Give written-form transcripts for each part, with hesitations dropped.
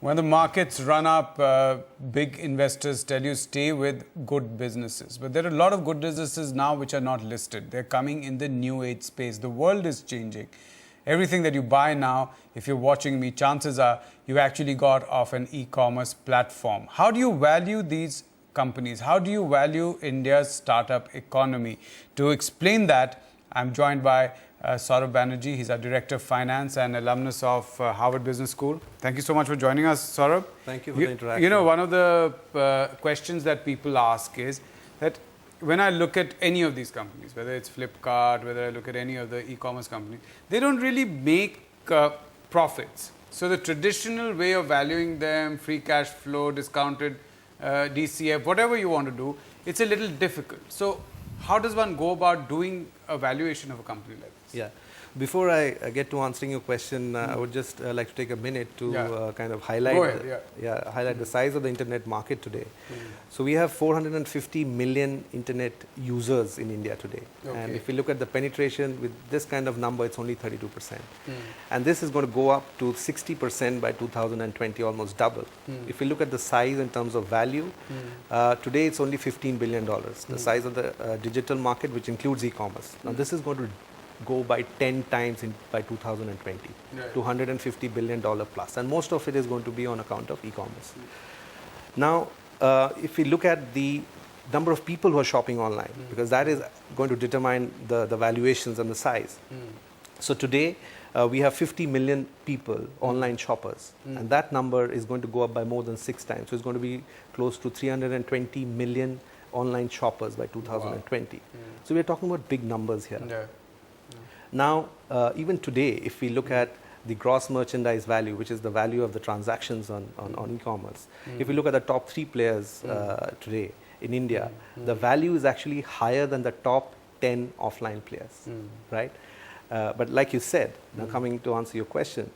When the markets run up, big investors tell you stay with good businesses. But there are a lot of good businesses now which are not listed. They're coming in the new age space. The world is changing. Everything that you buy now, if you're watching me, chances are you actually got off an e-commerce platform. How do you value these companies? How do you value India's startup economy? To explain that, I'm joined by Saurav Banerjee. He's our Director of Finance and alumnus of Harvard Business School. Thank you so much for joining us, Saurav. Thank you for the interaction. You know, one of the questions that people ask is that when I look at any of these companies, whether it's Flipkart, whether I look at any of the e-commerce companies, they don't really make profits. So the traditional way of valuing them, free cash flow, discounted DCF, whatever you want to do, it's a little difficult. So how does one go about doing a valuation of a company like this? Yeah. Before I get to answering your question, I would just like to take a minute to kind of highlight, highlight the size of the internet market today. So we have 450 million internet users in India today. Okay. And if we look at the penetration with this kind of number, it's only 32%. And this is going to go up to 60% by 2020, almost double. If we look at the size in terms of value, today it's only $15 billion, the size of the digital market, which includes e-commerce. Now this is going to go by 10 times by 2020 to $150 billion plus, and most of it is going to be on account of e-commerce. Now, if we look at the number of people who are shopping online, because that is going to determine the valuations and the size. So today, we have 50 million people, online shoppers, and that number is going to go up by more than 6 times. So it's going to be close to 320 million online shoppers by 2020. So we're talking about big numbers here. Now, even today, if we look at the gross merchandise value, which is the value of the transactions on e-commerce, if we look at the top 3 players today in India, the value is actually higher than the top 10 offline players, right? But like you said, now coming to answer your question,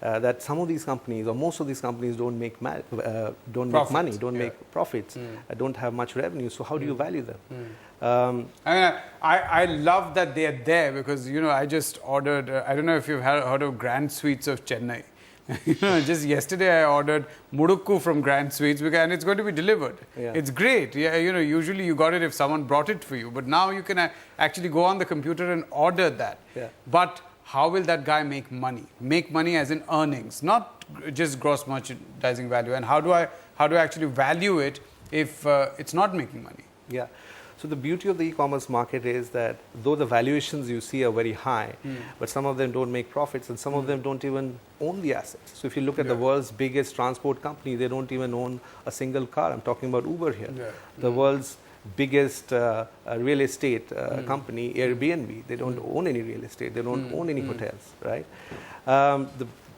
that some of these companies or most of these companies don't make money, make profits, don't have much revenue. So how do you value them? I mean, I love that they are there because, you know, I just ordered, I don't know if you've heard of Grand Sweets of Chennai. You know, just yesterday I ordered mudukku from Grand Sweets and it's going to be delivered. It's great. Yeah, you know, usually you got it if someone brought it for you, but now you can actually go on the computer and order that. But how will that guy make money? Make money as in earnings, not just gross merchandising value. And how do I actually value it if it's not making money? Yeah. So the beauty of the e-commerce market is that though the valuations you see are very high, but some of them don't make profits and some of them don't even own the assets. So if you look at the world's biggest transport company, they don't even own a single car. I'm talking about Uber here. The world's biggest real estate company, Airbnb, they don't own any real estate. They don't own any hotels, right?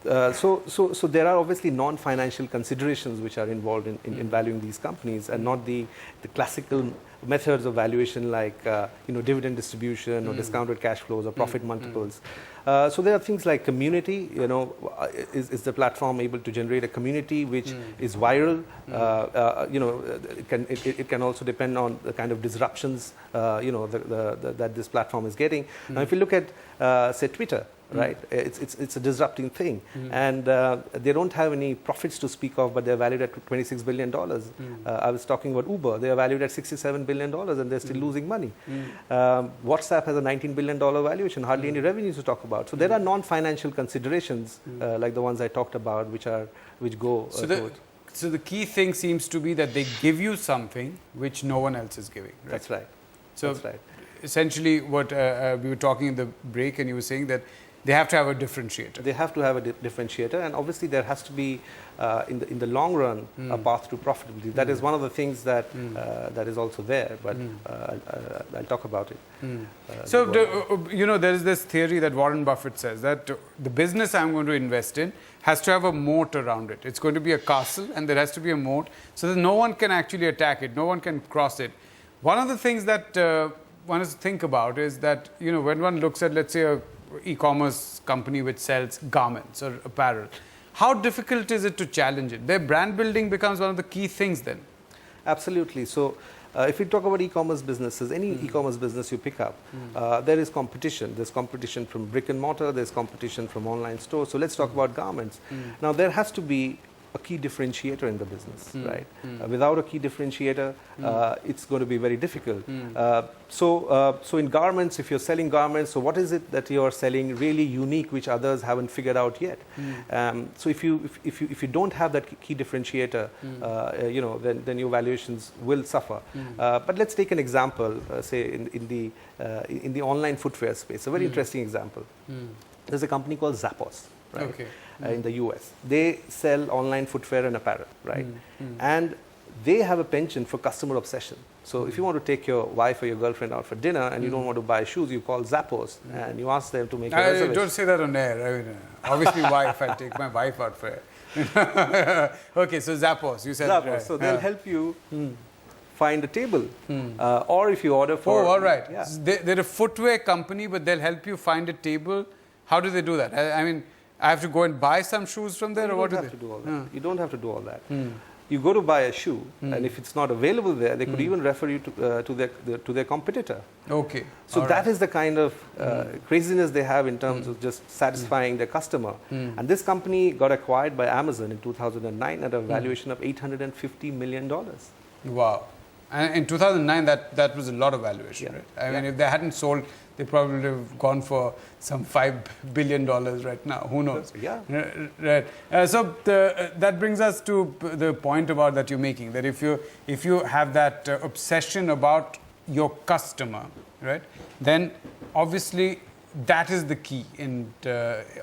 So there are obviously non-financial considerations which are involved in valuing these companies, and not the classical methods of valuation like you know, dividend distribution or discounted cash flows or profit multiples. So there are things like community. You know, is the platform able to generate a community which is viral? You know, it can also depend on the kind of disruptions you know, that this platform is getting. Now, if you look at say Twitter. Right, it's a disrupting thing, and they don't have any profits to speak of, but they're valued at $26 billion. I was talking about Uber; they are valued at $67 billion, and they're still losing money. WhatsApp has a $19 billion valuation, hardly any revenues to talk about. So there are non-financial considerations like the ones I talked about, which go. So the key thing seems to be that they give you something which no one else is giving. Right? That's right. So that's right. Essentially, what we were talking in the break, and you were saying that they have to have a differentiator. They have to have a differentiator, and obviously there has to be, in the long run, a path to profitability. That is one of the things that that is also there, but I'll talk about it. You know, there is this theory that Warren Buffett says that the business I'm going to invest in has to have a moat around it. It's going to be a castle, and there has to be a moat so that no one can actually attack it, no one can cross it. One of the things that one has to think about is that, you know, when one looks at, let's say, a e-commerce company which sells garments or apparel, how difficult is it to challenge it? Their brand building becomes one of the key things then. Absolutely. So if we talk about e-commerce businesses, any e-commerce business you pick up, there is competition. There's competition from brick and mortar, there's competition from online stores. So let's talk about garments. Now there has to be a key differentiator in the business, right? Without a key differentiator, it's going to be very difficult. So in garments, if you're selling garments, so what is it that you're selling really unique, which others haven't figured out yet? So if you don't have that key differentiator, then your valuations will suffer. But let's take an example, say in the online footwear space. A very interesting example. There's a company called Zappos, right? Okay. In the US. They sell online footwear and apparel, right? And they have a penchant for customer obsession. So if you want to take your wife or your girlfriend out for dinner and you don't want to buy shoes, you call Zappos and you ask them to make a reservation. Don't say that on air. I mean, obviously, wife, I'll take my wife out for it. Okay, so Zappos, you said. Zappos, right. so they'll help you find a table. Or if you order for... Oh, all right. Yeah. They're a footwear company, but they'll help you find a table. How do they do that? I mean, I have to go and buy some shoes from there, or what do they? You don't have to do all that. You go to buy a shoe, and if it's not available there, they could even refer you to their competitor. Okay. So that is the kind of craziness they have in terms of just satisfying their customer. And this company got acquired by Amazon in 2009 at a valuation of $850 million. Wow. And in 2009, that was a lot of valuation, right? I mean, if they hadn't sold, they probably would have gone for some $5 billion right now. Who knows? Yeah. Right. So that brings us to the point about that you're making, that if you have that obsession about your customer, right, then obviously that is the key in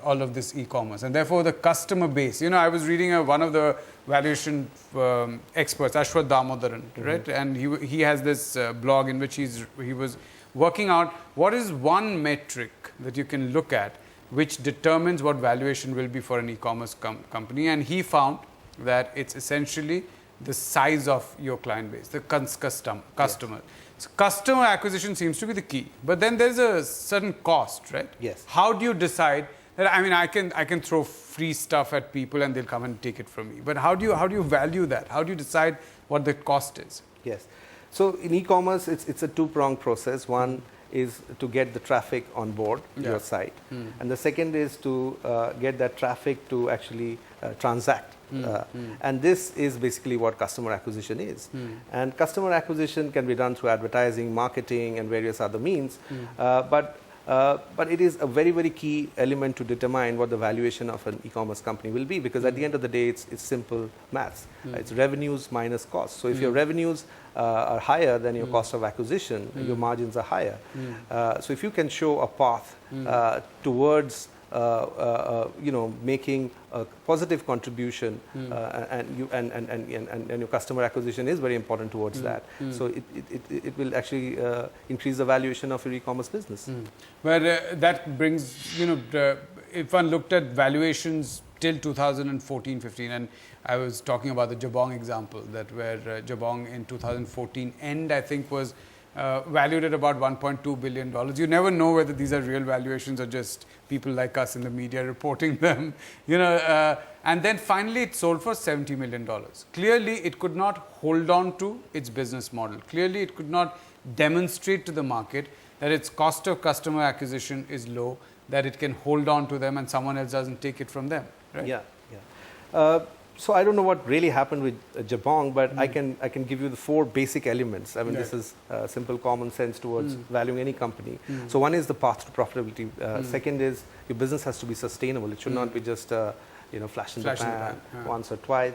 all of this e-commerce. And therefore, the customer base. I was reading one of the valuation experts, Ashwath Damodaran, right? And he has this blog in which he was working out what is one metric that you can look at which determines what valuation will be for an e-commerce company. And he found that it's essentially the size of your client base, the customer. Yes. So customer acquisition seems to be the key. But then there's a certain cost, right? Yes. How do you decide that? I mean, I can throw free stuff at people and they'll come and take it from me. But how do you value that? How do you decide what the cost is? Yes. So in e-commerce, it's a two-pronged process. One is to get the traffic on board your site. And the second is to get that traffic to actually transact. And this is basically what customer acquisition is. And customer acquisition can be done through advertising, marketing, and various other means. But it is a very, very key element to determine what the valuation of an e-commerce company will be, because at the end of the day, it's simple maths. It's revenues minus costs. So if your revenues are higher than your cost of acquisition, your margins are higher. So if you can show a path towards making a positive contribution, and your customer acquisition is very important towards that. So it will actually increase the valuation of your e-commerce business. But that brings, if one looked at valuations till 2014-15, and I was talking about the Jabong example, that where Jabong in 2014 end, I think, was valued at about $1.2 billion. You never know whether these are real valuations or just people like us in the media reporting them. And then finally it sold for $70 million. Clearly it could not hold on to its business model. Clearly it could not demonstrate to the market that its cost of customer acquisition is low, that it can hold on to them and someone else doesn't take it from them. Right? Yeah. So I don't know what really happened with Jabong, but I can give you the 4 basic elements. I mean, this is simple common sense towards valuing any company. So one is the path to profitability. Second is your business has to be sustainable. It should not be just flash in the pan once or twice.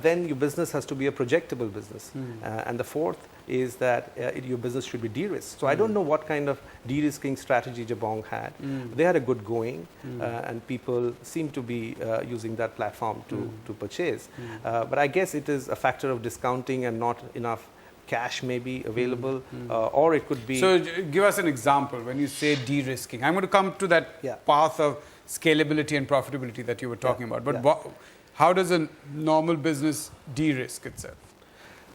Then your business has to be a projectable business. And the fourth is that your business should be de-risked. So I don't know what kind of de-risking strategy Jabong had. They had a good going, and people seem to be using that platform to purchase. But I guess it is a factor of discounting and not enough cash may be available, or it could be... So give us an example when you say de-risking. I'm going to come to that path of scalability and profitability that you were talking about. But how does a normal business de-risk itself?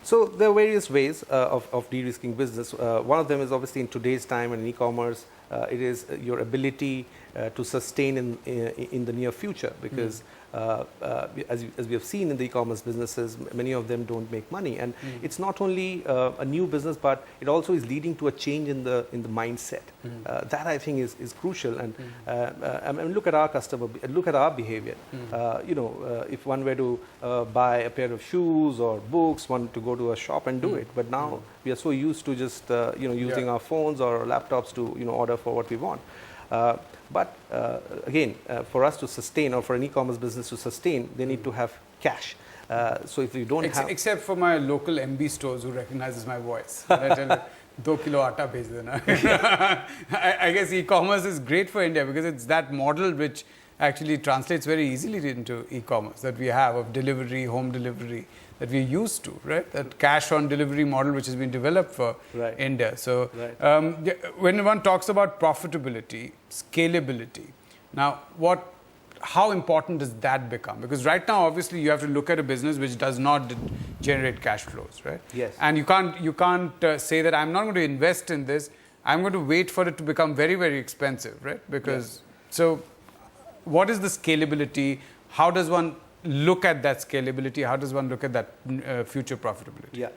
So there are various ways of de-risking business. One of them is obviously in today's time and in e-commerce, it is your ability to sustain in the near future, because as we have seen in the e-commerce businesses, many of them don't make money, and it's not only a new business, but it also is leading to a change in the mindset. That I think is crucial. And I mean, look at our customer, look at our behavior. If one were to buy a pair of shoes or books, one to go to a shop and do it, but now we are so used to just using our phones or laptops to order for what we want. But again, for us to sustain, or for an e-commerce business to sustain, they need to have cash. So if you don't have... Except for my local MB stores who recognizes my voice. I tell you, 2 kilo aata bhej dena. I guess e-commerce is great for India because it's that model which actually translates very easily into e-commerce that we have of delivery, home delivery, that we're used to, right? That cash on delivery model which has been developed for India. So when one talks about profitability, scalability, now how important does that become? Because right now, obviously, you have to look at a business which does not generate cash flows, right? Yes. And you can't say that I'm not going to invest in this. I'm going to wait for it to become very, very expensive, right? Because so, what is the scalability? How does one look at that scalability? How does one look at that future profitability? Yeah.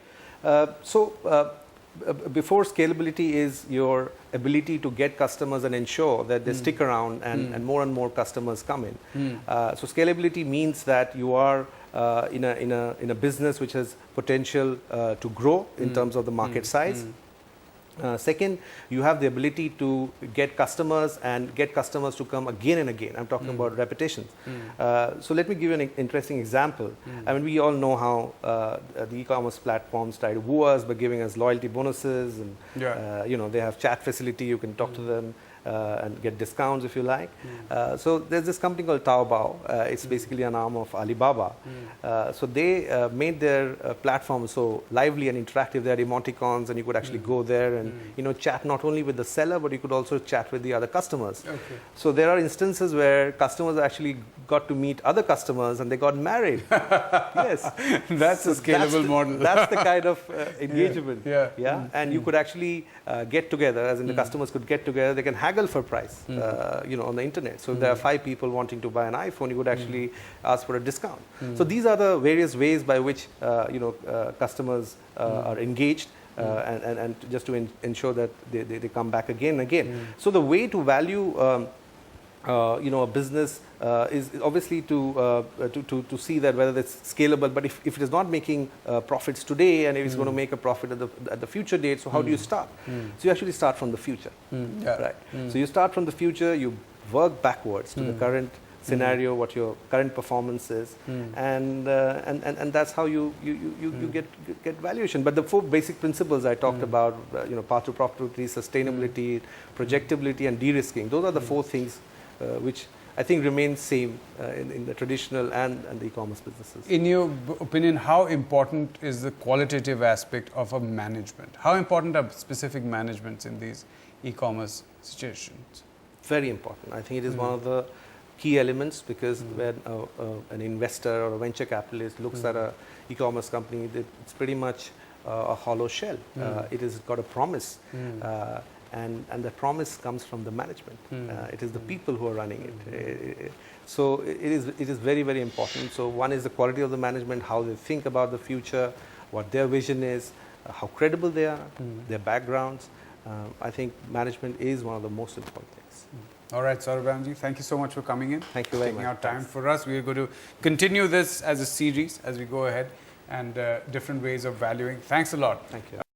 Before scalability is your ability to get customers and ensure that they stick around and more customers come in. So scalability means that you are in a business which has potential to grow in terms of the market size. Second, you have the ability to get customers and get customers to come again and again. I'm talking about repetitions. So let me give you an interesting example. I mean, we all know how the e-commerce platforms try to woo us by giving us loyalty bonuses, and they have chat facility. You can talk to them and get discounts if you like. So there's this company called Taobao. It's basically an arm of Alibaba. So they made their platform so lively and interactive. They had emoticons, and you could actually go there and chat not only with the seller, but you could also chat with the other customers. So there are instances where customers actually got to meet other customers and they got married. Yes, that's a scalable model. That's the kind of engagement. And you could actually get together, as in the customers could get together. They can haggle for price, on the internet. So if there are 5 people wanting to buy an iPhone, you would actually ask for a discount. So these are the various ways by which customers are engaged. And just to ensure that they come back again and again. So the way to value a business is obviously to see that whether it's scalable. But if it is not making profits today, and if it's going to make a profit at the future date, so how do you start? So you actually start from the future, right? So you start from the future, you work backwards to the current scenario, what your current performance is, and that's how you get valuation. But the 4 basic principles I talked about, path to profitability, sustainability, projectability, and de-risking. Those are the 4 things which I think remain same in the traditional and the e-commerce businesses. In your opinion, how important is the qualitative aspect of a management? How important are specific managements in these e-commerce situations? Very important. I think it is one of the key elements, because when an investor or a venture capitalist looks at an e-commerce company, it's pretty much a hollow shell. It has got a promise, and the promise comes from the management. It is the people who are running it. So it is very, very important. So one is the quality of the management, how they think about the future, what their vision is, how credible they are, their backgrounds. I think management is one of the most important things. All right, Saurav, thank you so much for coming in. Thank you very much. Taking out time for us. We are going to continue this as a series as we go ahead, and different ways of valuing. Thanks a lot. Thank you.